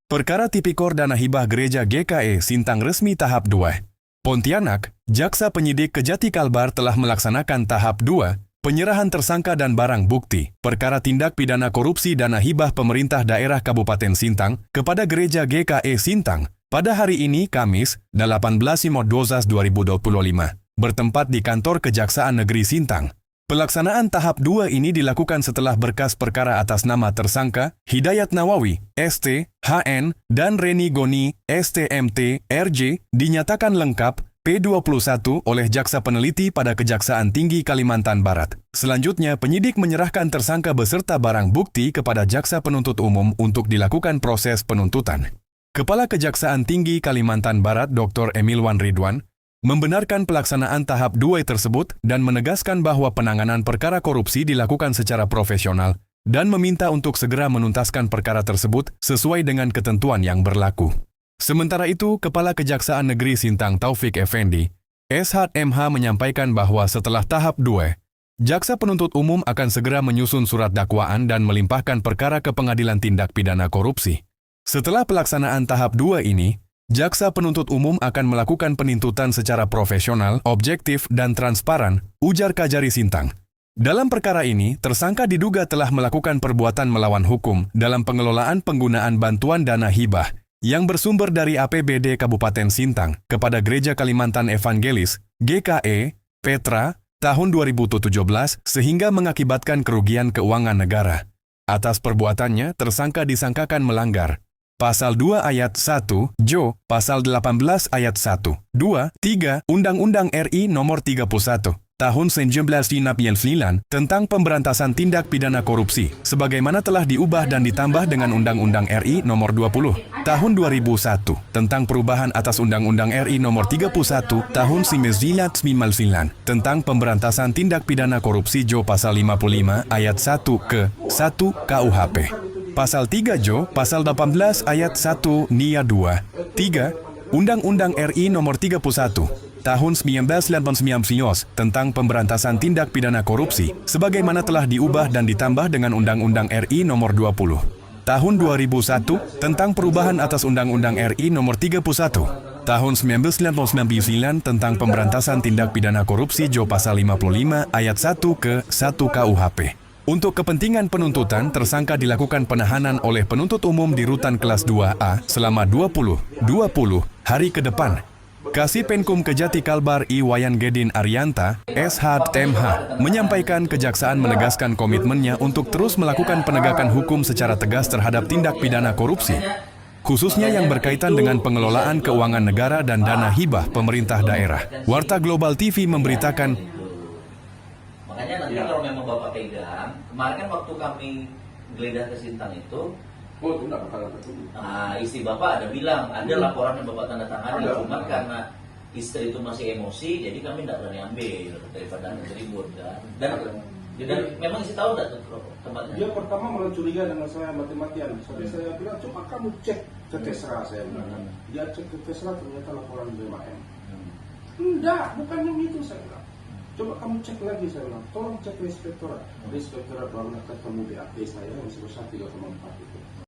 Perkara Tipikor Dana Hibah Gereja GKE Sintang resmi tahap 2. Pontianak, Jaksa Penyidik Kejati Kalbar telah melaksanakan tahap 2, penyerahan tersangka dan barang bukti, perkara tindak pidana korupsi dana hibah pemerintah daerah Kabupaten Sintang kepada Gereja GKE Sintang pada hari ini Kamis, 18 Simodozas 2025, bertempat di kantor Kejaksaan Negeri Sintang. Pelaksanaan tahap 2 ini dilakukan setelah berkas perkara atas nama tersangka Hidayat Nawawi, ST, HN, dan Reni Goni, STMT, RJ, dinyatakan lengkap P21 oleh Jaksa Peneliti pada Kejaksaan Tinggi Kalimantan Barat. Selanjutnya, penyidik menyerahkan tersangka beserta barang bukti kepada Jaksa Penuntut Umum untuk dilakukan proses penuntutan. Kepala Kejaksaan Tinggi Kalimantan Barat Dr. Emilwan Ridwan membenarkan pelaksanaan tahap 2 tersebut dan menegaskan bahwa penanganan perkara korupsi dilakukan secara profesional dan meminta untuk segera menuntaskan perkara tersebut sesuai dengan ketentuan yang berlaku. Sementara itu, Kepala Kejaksaan Negeri Sintang Taufik Effendi, SHMH menyampaikan bahwa setelah tahap 2, Jaksa Penuntut Umum akan segera menyusun surat dakwaan dan melimpahkan perkara ke Pengadilan Tindak Pidana Korupsi. Setelah pelaksanaan tahap 2 ini, Jaksa Penuntut Umum akan melakukan penuntutan secara profesional, objektif, dan transparan, ujar Kajari Sintang. Dalam perkara ini, tersangka diduga telah melakukan perbuatan melawan hukum dalam pengelolaan penggunaan bantuan dana hibah yang bersumber dari APBD Kabupaten Sintang kepada Gereja Kalimantan Evangelis, GKE, Petra, tahun 2017 sehingga mengakibatkan kerugian keuangan negara. Atas perbuatannya, tersangka disangkakan melanggar Pasal 2 Ayat 1, Jo, Pasal 18 Ayat 1, 2, 3, Undang-Undang RI Nomor 31, Tahun 1999 tentang Pemberantasan Tindak Pidana Korupsi, sebagaimana telah diubah dan ditambah dengan Undang-Undang RI Nomor 20, Tahun 2001, tentang perubahan atas Undang-Undang RI Nomor 31, Tahun 1999, tentang Pemberantasan Tindak Pidana Korupsi Jo Pasal 55 Ayat 1 ke 1 KUHP. Pasal 3 Jo, Pasal 18 Ayat 1 Nia 2, 3, Undang-Undang RI Nomor 31, Tahun 1999 tentang Pemberantasan Tindak Pidana Korupsi, sebagaimana telah diubah dan ditambah dengan Undang-Undang RI Nomor 20, Tahun 2001 tentang perubahan atas Undang-Undang RI Nomor 31, Tahun 1999 tentang Pemberantasan Tindak Pidana Korupsi Jo Pasal 55 Ayat 1 ke 1 KUHP. Untuk kepentingan penuntutan, tersangka dilakukan penahanan oleh penuntut umum di Rutan Kelas 2A selama 20 hari ke depan. Kasih Penkum Kejati Kalbar Iwayan Gedin Arianta, SHMH, menyampaikan Kejaksaan menegaskan komitmennya untuk terus melakukan penegakan hukum secara tegas terhadap tindak pidana korupsi, khususnya yang berkaitan dengan pengelolaan keuangan negara dan dana hibah pemerintah daerah. Warta Global TV memberitakan. Makanya nanti kalau memang Bapak pegang, kemarin kan waktu kami geledah ke Sintang itu, istri Bapak ada bilang, ada laporan yang Bapak tanda tangani, cuma karena istri itu masih emosi, jadi kami tidak berani ambil daripada ribut kan. Dan memang istri tahu tidak tempatnya? Dia pertama mulai curiga dengan saya mati-matian. Saya bilang, coba kamu cek ke Tesra, saya bilang. Dia cek ke Tesra, ternyata laporan BMAM. Enggak, bukan yang itu, saya bilang. Coba kamu cek lagi, saya bilang. Tolong cek ke inspektorat. Inspektorat baru ketemu BAP saya yang sebesar 3,4 itu.